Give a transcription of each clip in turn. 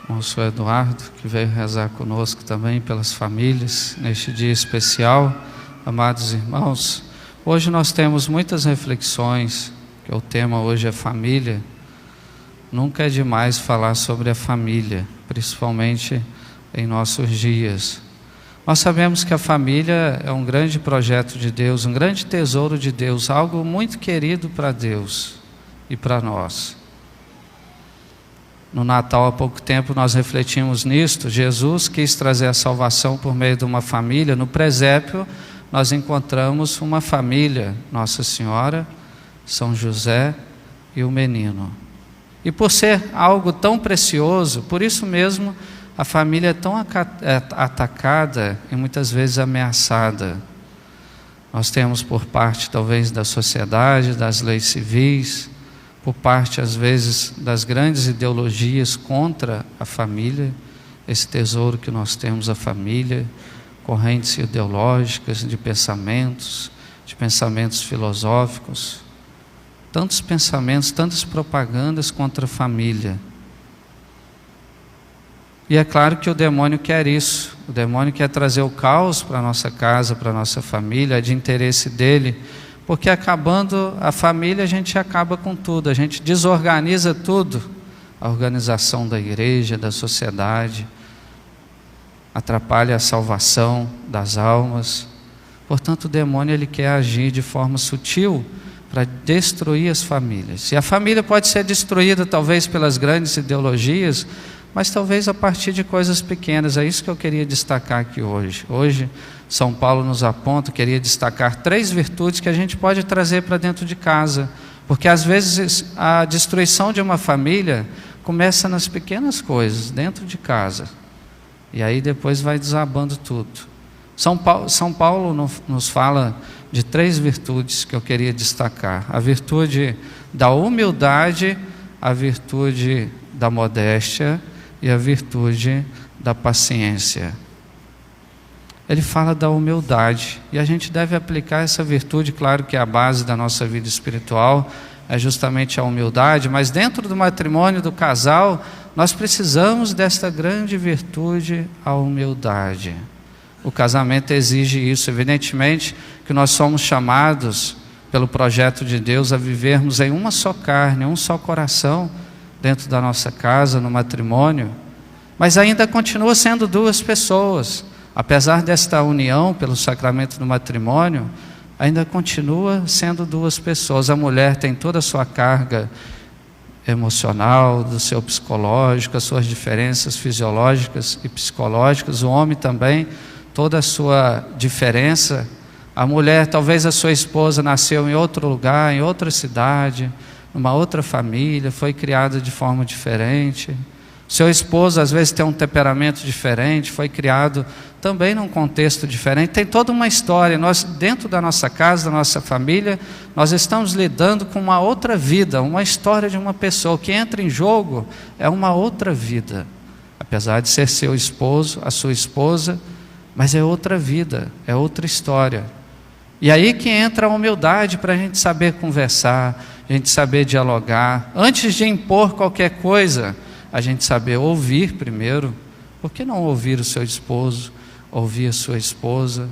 nosso Eduardo, que veio rezar conosco também pelas famílias, neste dia especial. Amados irmãos, hoje nós temos muitas reflexões, que o tema hoje é família. Nunca é demais falar sobre a família, principalmente em nossos dias. Nós sabemos que a família é um grande projeto de Deus, um grande tesouro de Deus, algo muito querido para Deus e para nós. No Natal, há pouco tempo, nós refletimos nisto. Jesus quis trazer a salvação por meio de uma família. No presépio, nós encontramos uma família, Nossa Senhora, São José e o menino. E por ser algo tão precioso, por isso mesmo, a família é tão atacada e muitas vezes ameaçada. Nós temos por parte, talvez, da sociedade, das leis civis, por parte, às vezes, das grandes ideologias contra a família, esse tesouro que nós temos, a família, correntes ideológicas de pensamentos filosóficos, tantos pensamentos, tantas propagandas contra a família. E é claro que o demônio quer isso, o demônio quer trazer o caos para a nossa casa, para a nossa família, é de interesse dele, porque acabando a família, a gente acaba com tudo, a gente desorganiza tudo, a organização da igreja, da sociedade, atrapalha a salvação das almas. Portanto, o demônio ele quer agir de forma sutil para destruir as famílias. E a família pode ser destruída talvez pelas grandes ideologias, mas talvez a partir de coisas pequenas. É isso que eu queria destacar aqui hoje. Hoje, São Paulo nos aponta, queria destacar 3 virtudes que a gente pode trazer para dentro de casa, porque às vezes a destruição de uma família começa nas pequenas coisas, dentro de casa, e aí depois vai desabando tudo. São Paulo nos fala de 3 virtudes que eu queria destacar: a virtude da humildade, a virtude da modéstia e a virtude da paciência. Ele fala da humildade, e a gente deve aplicar essa virtude. Claro que a base da nossa vida espiritual é justamente a humildade, mas dentro do matrimônio, do casal, nós precisamos desta grande virtude, a humildade. O casamento exige isso. Evidentemente que nós somos chamados pelo projeto de Deus a vivermos em uma só carne, um só coração, dentro da nossa casa, no matrimônio, mas ainda continua sendo 2 pessoas. Apesar desta união pelo sacramento do matrimônio, ainda continua sendo 2 pessoas. A mulher tem toda a sua carga emocional, do seu psicológico, as suas diferenças fisiológicas e psicológicas. O homem também, toda a sua diferença. A mulher, talvez a sua esposa nasceu em outro lugar, em outra cidade, numa outra família, foi criada de forma diferente. Seu esposo às vezes tem um temperamento diferente, foi criado também num contexto diferente. Tem toda uma história. Nós, dentro da nossa casa, da nossa família, nós estamos lidando com uma outra vida, uma história de uma pessoa. O que entra em jogo é uma outra vida, apesar de ser seu esposo, a sua esposa, mas é outra vida, é outra história. E aí que entra a humildade para a gente saber conversar, a gente saber dialogar. Antes de impor qualquer coisa, a gente saber ouvir primeiro. Por que não ouvir o seu esposo, ouvir a sua esposa?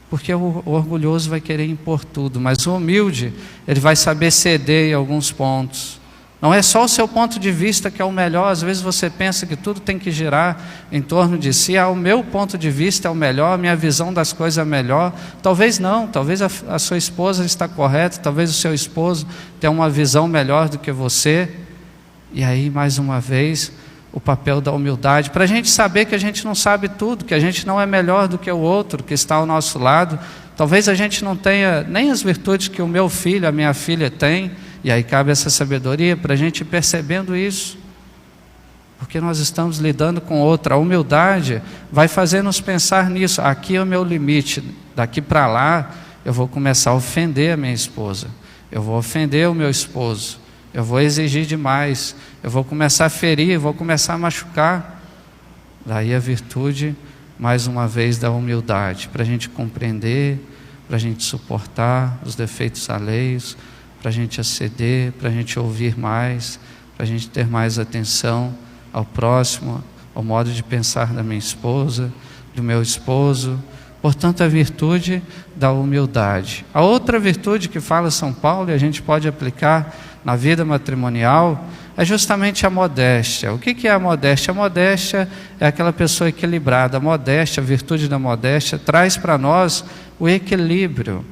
Porque o orgulhoso vai querer impor tudo, mas o humilde, ele vai saber ceder em alguns pontos. Não é só o seu ponto de vista que é o melhor. Às vezes você pensa que tudo tem que girar em torno de si. O meu ponto de vista é o melhor, a minha visão das coisas é melhor. Talvez não, talvez a sua esposa está correta, talvez o seu esposo tenha uma visão melhor do que você. E aí, mais uma vez, o papel da humildade, para a gente saber que a gente não sabe tudo, que a gente não é melhor do que o outro que está ao nosso lado. Talvez a gente não tenha nem as virtudes que o meu filho, a minha filha tem. E aí cabe essa sabedoria para a gente ir percebendo isso, porque nós estamos lidando com outra. A humildade vai fazer-nos pensar nisso. Aqui é o meu limite, daqui para lá eu vou começar a ofender a minha esposa, eu vou ofender o meu esposo, eu vou exigir demais, eu vou começar a ferir, eu vou começar a machucar. Daí a virtude, mais uma vez, da humildade, para a gente compreender, para a gente suportar os defeitos alheios, para a gente aceder, para a gente ouvir mais, para a gente ter mais atenção, ao próximo, ao modo de pensar da minha esposa, do meu esposo. Portanto, a virtude da humildade. A outra virtude que fala São Paulo, e a gente pode aplicar na vida matrimonial, é justamente a modéstia. O que é a modéstia? A modéstia é aquela pessoa equilibrada. A modéstia, a virtude da modéstia, traz para nós o equilíbrio.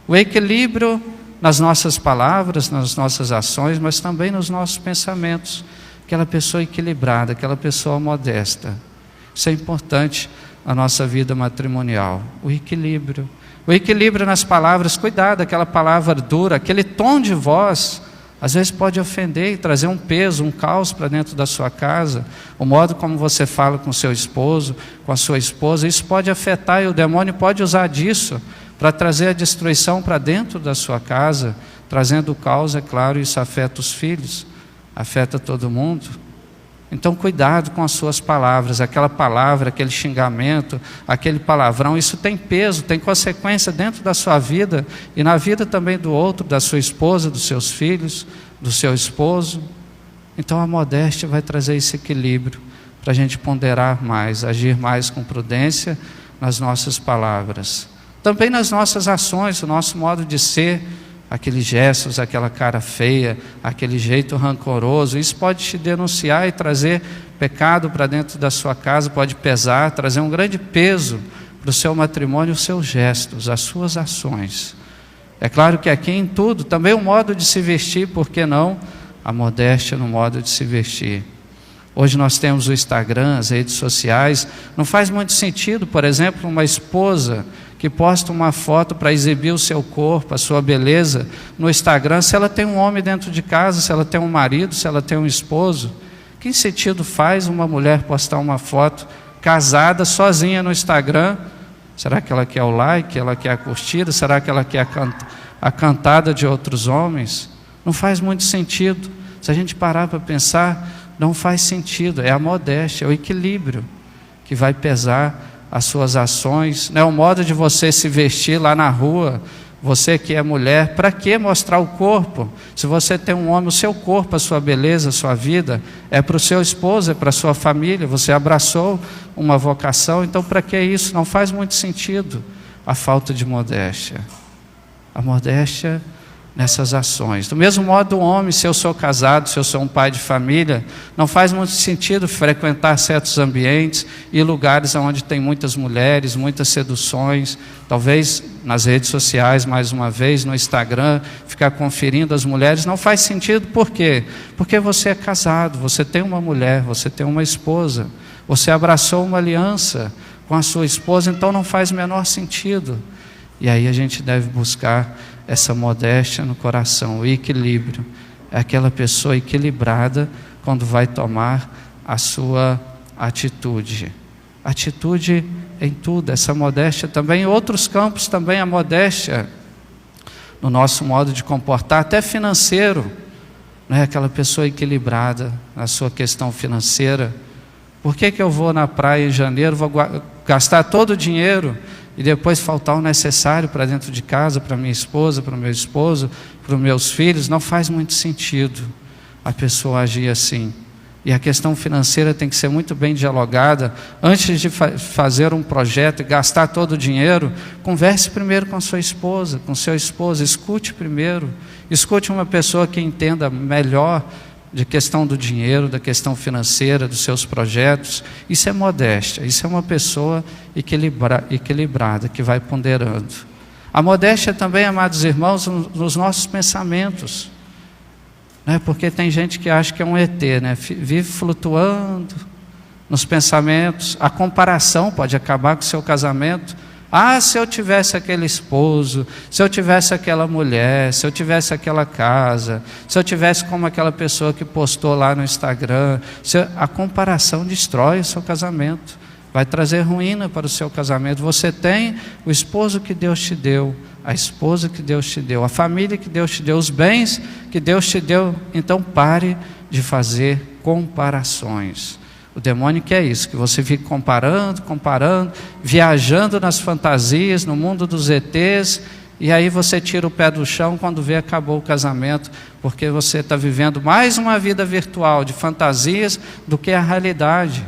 O equilíbrio nas nossas palavras, nas nossas ações, mas também nos nossos pensamentos. Aquela pessoa equilibrada, aquela pessoa modesta. Isso é importante na nossa vida matrimonial. O equilíbrio. O equilíbrio nas palavras. Cuidado, aquela palavra dura, aquele tom de voz, às vezes pode ofender e trazer um peso, um caos para dentro da sua casa. O modo como você fala com seu esposo, com a sua esposa, isso pode afetar, e o demônio pode usar disso para trazer a destruição para dentro da sua casa, trazendo o caos, é claro. Isso afeta os filhos, afeta todo mundo. Então cuidado com as suas palavras. Aquela palavra, aquele xingamento, aquele palavrão, isso tem peso, tem consequência dentro da sua vida e na vida também do outro, da sua esposa, dos seus filhos, do seu esposo. Então a modéstia vai trazer esse equilíbrio para a gente ponderar mais, agir mais com prudência nas nossas palavras, também nas nossas ações, o nosso modo de ser. Aqueles gestos, aquela cara feia, aquele jeito rancoroso, isso pode te denunciar e trazer pecado para dentro da sua casa, pode pesar, trazer um grande peso para o seu matrimônio, os seus gestos, as suas ações. É claro que aqui em tudo, também o modo de se vestir, por que não? A modéstia no modo de se vestir. Hoje nós temos o Instagram, as redes sociais, não faz muito sentido, por exemplo, uma esposa que posta uma foto para exibir o seu corpo, a sua beleza no Instagram, se ela tem um homem dentro de casa, se ela tem um marido, se ela tem um esposo. Que sentido faz uma mulher postar uma foto casada, sozinha no Instagram? Será que ela quer o like, ela quer a curtida? Será que ela quer a cantada de outros homens? Não faz muito sentido. Se a gente parar para pensar, não faz sentido. É a modéstia, é o equilíbrio que vai pesar as suas ações, né? O modo de você se vestir lá na rua. Você que é mulher, para que mostrar o corpo? Se você tem um homem, o seu corpo, a sua beleza, a sua vida, é para o seu esposo, é para a sua família. Você abraçou uma vocação, então para que isso? Não faz muito sentido a falta de modéstia. A modéstia nessas ações. Do mesmo modo, o homem, se eu sou casado, se eu sou um pai de família, não faz muito sentido frequentar certos ambientes e lugares onde tem muitas mulheres, muitas seduções, talvez nas redes sociais, mais uma vez, no Instagram, ficar conferindo as mulheres. Não faz sentido, por quê? Porque você é casado, você tem uma mulher, você tem uma esposa, você abraçou uma aliança com a sua esposa, então não faz o menor sentido. E aí a gente deve buscar essa modéstia no coração, o equilíbrio. É aquela pessoa equilibrada quando vai tomar a sua atitude. Atitude em tudo, essa modéstia também. Em outros campos também a modéstia no nosso modo de comportar, até financeiro. Não é aquela pessoa equilibrada na sua questão financeira. Por que eu vou na praia em janeiro, vou gastar todo o dinheiro e depois faltar o necessário para dentro de casa, para minha esposa, para o meu esposo, para os meus filhos? Não faz muito sentido a pessoa agir assim. E a questão financeira tem que ser muito bem dialogada. Antes de fazer um projeto e gastar todo o dinheiro, converse primeiro com a sua esposa, com seu esposo, escute primeiro. Escute uma pessoa que entenda melhor de questão do dinheiro, da questão financeira, dos seus projetos. Isso é modéstia, isso é uma pessoa equilibrada, que vai ponderando. A modéstia também, amados irmãos, nos nossos pensamentos, né? Porque tem gente que acha que é um ET, né? Vive flutuando nos pensamentos. A comparação pode acabar com o seu casamento. Ah, se eu tivesse aquele esposo, se eu tivesse aquela mulher, se eu tivesse aquela casa, se eu tivesse como aquela pessoa que postou lá no Instagram. A comparação destrói o seu casamento, vai trazer ruína para o seu casamento. Você tem o esposo que Deus te deu, a esposa que Deus te deu, a família que Deus te deu, os bens que Deus te deu. Então pare de fazer comparações. O demônio quer isso, que você fique comparando, viajando nas fantasias, no mundo dos ETs, e aí você tira o pé do chão quando vê acabou o casamento, porque você está vivendo mais uma vida virtual de fantasias do que a realidade.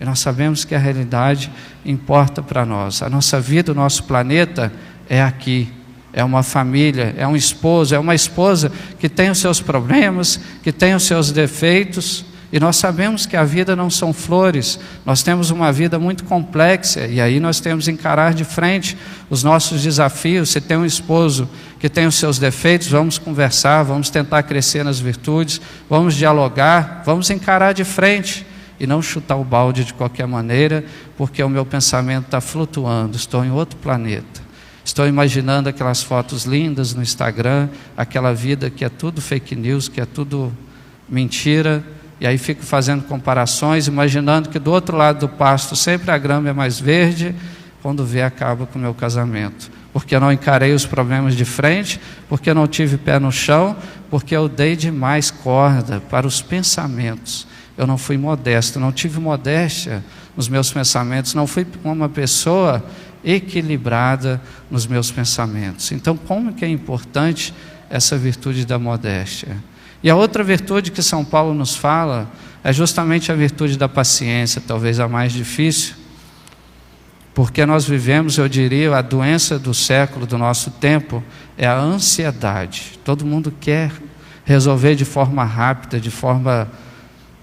E nós sabemos que a realidade importa para nós. A nossa vida, o nosso planeta é aqui. É uma família, é um esposo, é uma esposa que tem os seus problemas, que tem os seus defeitos. E nós sabemos que a vida não são flores, nós temos uma vida muito complexa, e aí nós temos que encarar de frente os nossos desafios. Se tem um esposo que tem os seus defeitos, vamos conversar, vamos tentar crescer nas virtudes, vamos dialogar, vamos encarar de frente, e não chutar o balde de qualquer maneira, porque o meu pensamento está flutuando, estou em outro planeta. Estou imaginando aquelas fotos lindas no Instagram, aquela vida que é tudo fake news, que é tudo mentira, e aí fico fazendo comparações, imaginando que do outro lado do pasto sempre a grama é mais verde, quando vê acaba com o meu casamento. Porque eu não encarei os problemas de frente, porque eu não tive pé no chão, porque eu dei demais corda para os pensamentos. Eu não fui modesto, não tive modéstia nos meus pensamentos, não fui uma pessoa equilibrada nos meus pensamentos. Então, como que é importante essa virtude da modéstia? E a outra virtude que São Paulo nos fala é justamente a virtude da paciência, talvez a mais difícil, porque nós vivemos, eu diria, a doença do século, do nosso tempo, é a ansiedade. Todo mundo quer resolver de forma rápida, de forma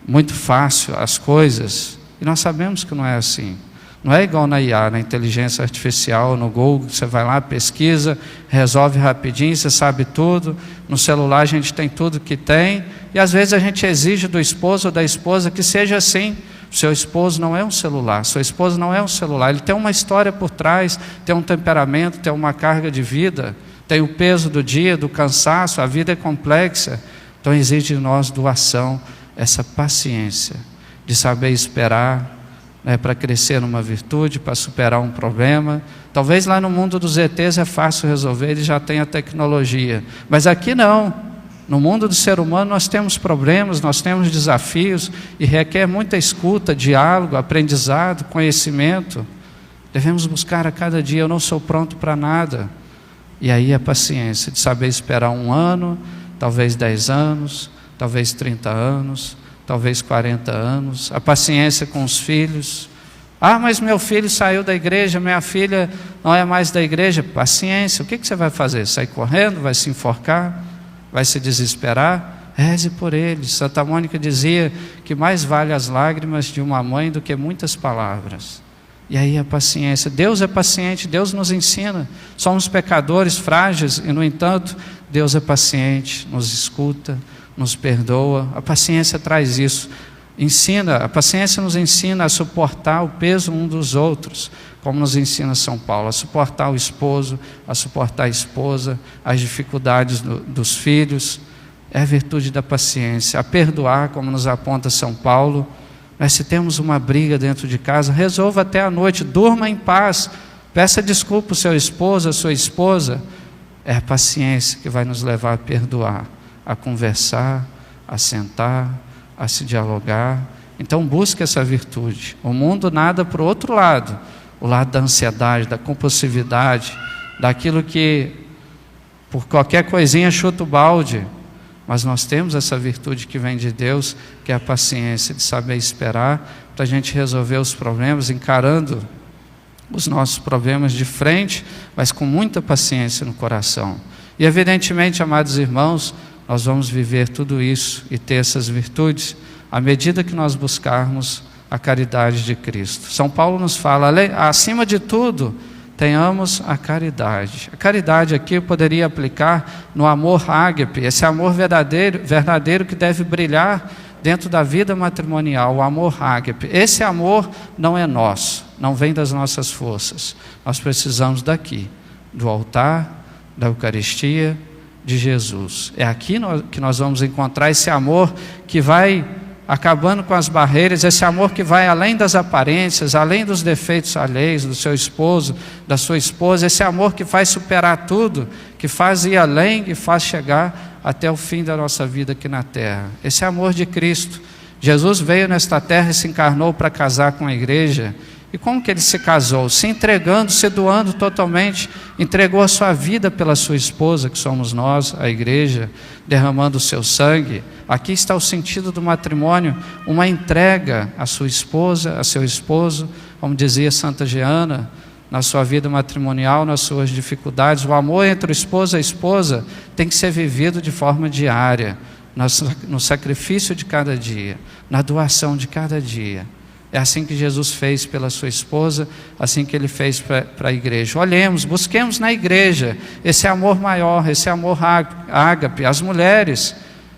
muito fácil as coisas, e nós sabemos que não é assim. Não é igual na IA, na inteligência artificial, no Google, você vai lá, pesquisa, resolve rapidinho, você sabe tudo. No celular a gente tem tudo que tem, e às vezes a gente exige do esposo ou da esposa que seja assim. Seu esposo não é um celular, sua esposa não é um celular, ele tem uma história por trás, tem um temperamento, tem uma carga de vida, tem o peso do dia, do cansaço, a vida é complexa. Então exige de nós doação, essa paciência, de saber esperar, para crescer numa virtude, para superar um problema. Talvez lá no mundo dos ETs é fácil resolver, eles já têm a tecnologia, mas aqui não. No mundo do ser humano nós temos problemas, nós temos desafios, e requer muita escuta, diálogo, aprendizado, conhecimento. Devemos buscar a cada dia. Eu não sou pronto para nada, e aí a paciência de saber esperar 1 ano, talvez 10 anos, talvez 30 anos, talvez 40 anos, a paciência com os filhos. Mas meu filho saiu da igreja, minha filha não é mais da igreja. Paciência, o que você vai fazer? Sair correndo? Vai se enforcar? Vai se desesperar? Reze por eles. Santa Mônica dizia que mais vale as lágrimas de uma mãe do que muitas palavras. E aí a paciência. Deus é paciente, Deus nos ensina. Somos pecadores frágeis, e no entanto, Deus é paciente, nos escuta, nos perdoa. A paciência traz isso. A paciência nos ensina a suportar o peso um dos outros, como nos ensina São Paulo, a suportar o esposo, a suportar a esposa, as dificuldades dos filhos. É a virtude da paciência. A perdoar, como nos aponta São Paulo. Mas se temos uma briga dentro de casa, resolva até a noite, durma em paz, peça desculpa ao seu esposo, à sua esposa. É a paciência que vai nos levar a perdoar, a conversar, a sentar, a se dialogar. Então busque essa virtude. O mundo nada para o outro lado, o lado da ansiedade, da compulsividade, daquilo que por qualquer coisinha chuta o balde. Mas nós temos essa virtude que vem de Deus, que é a paciência, de saber esperar, para a gente resolver os problemas, encarando os nossos problemas de frente, mas com muita paciência no coração. E evidentemente, amados irmãos, nós vamos viver tudo isso e ter essas virtudes à medida que nós buscarmos a caridade de Cristo. São Paulo nos fala, acima de tudo, tenhamos a caridade. A caridade aqui eu poderia aplicar no amor ágape, esse amor verdadeiro que deve brilhar dentro da vida matrimonial, o amor ágape. Esse amor não é nosso, não vem das nossas forças. Nós precisamos daqui, do altar, da Eucaristia, de Jesus. É aqui que nós vamos encontrar esse amor que vai acabando com as barreiras, esse amor que vai além das aparências, além dos defeitos alheios do seu esposo, da sua esposa, esse amor que faz superar tudo, que faz ir além e faz chegar até o fim da nossa vida aqui na terra. Esse amor de Cristo. Jesus veio nesta terra e se encarnou para casar com a igreja, E como que ele se casou? Se entregando, se doando totalmente, entregou a sua vida pela sua esposa, que somos nós, a igreja, derramando o seu sangue. Aqui está o sentido do matrimônio, uma entrega à sua esposa, a seu esposo, como dizia Santa Jeana, na sua vida matrimonial, nas suas dificuldades. O amor entre o esposo e a esposa tem que ser vivido de forma diária, no sacrifício de cada dia, na doação de cada dia. É assim que Jesus fez pela sua esposa, assim que ele fez para a igreja. Olhemos, busquemos na igreja esse amor maior, esse amor ágape. As mulheres,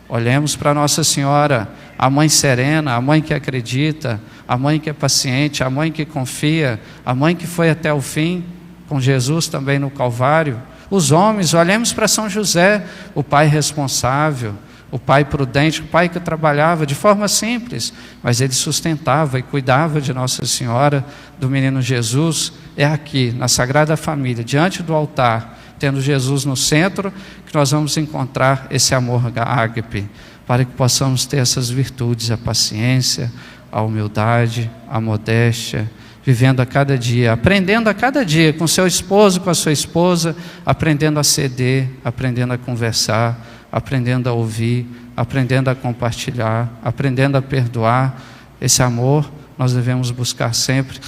olhemos para Nossa Senhora, a mãe serena, a mãe que acredita, a mãe que é paciente, a mãe que confia, a mãe que foi até o fim, com Jesus também no Calvário. Os homens, olhemos para São José, o pai responsável, o pai prudente, o pai que trabalhava de forma simples, mas ele sustentava e cuidava de Nossa Senhora, do menino Jesus. É aqui, na Sagrada Família, diante do altar, tendo Jesus no centro, que nós vamos encontrar esse amor ágape, para que possamos ter essas virtudes, a paciência, a humildade, a modéstia, vivendo a cada dia, aprendendo a cada dia, com seu esposo, com a sua esposa, aprendendo a ceder, aprendendo a conversar, aprendendo a ouvir, aprendendo a compartilhar, aprendendo a perdoar. Esse amor nós devemos buscar sempre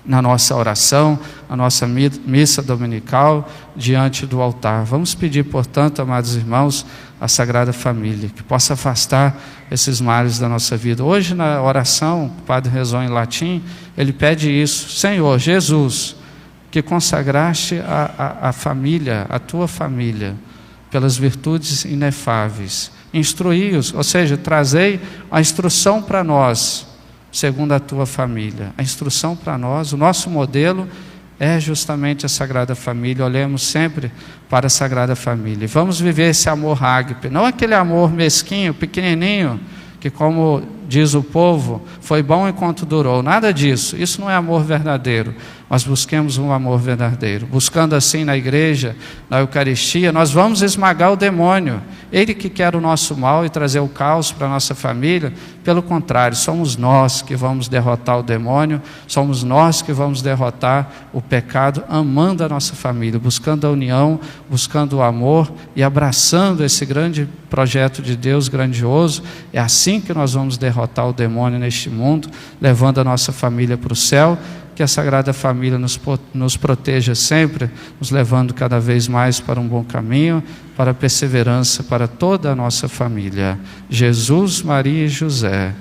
na nossa oração, na nossa missa dominical, diante do altar. Vamos pedir, portanto, amados irmãos, a Sagrada Família, que possa afastar esses males da nossa vida. Hoje, na oração, o Padre rezou em latim, ele pede isso: Senhor Jesus, que consagraste a família, a tua família, pelas virtudes inefáveis, instruí-os, ou seja, trazei a instrução para nós, segundo a tua família. A instrução para nós, o nosso modelo é justamente a Sagrada Família. Olhemos sempre para a Sagrada Família. Vamos viver esse amor ágape, não aquele amor mesquinho, pequenininho, que, como diz o povo, foi bom enquanto durou. Nada disso, isso não é amor verdadeiro. Mas busquemos um amor verdadeiro. Buscando assim na igreja, na Eucaristia, nós vamos esmagar o demônio. Ele que quer o nosso mal e trazer o caos para a nossa família. Pelo contrário, somos nós que vamos derrotar o demônio, somos nós que vamos derrotar o pecado, amando a nossa família, buscando a união, buscando o amor e abraçando esse grande projeto de Deus grandioso. É assim que nós vamos derrotar o demônio neste mundo, levando a nossa família para o céu. Que a Sagrada Família nos proteja sempre, nos levando cada vez mais para um bom caminho, para a perseverança para toda a nossa família. Jesus, Maria e José.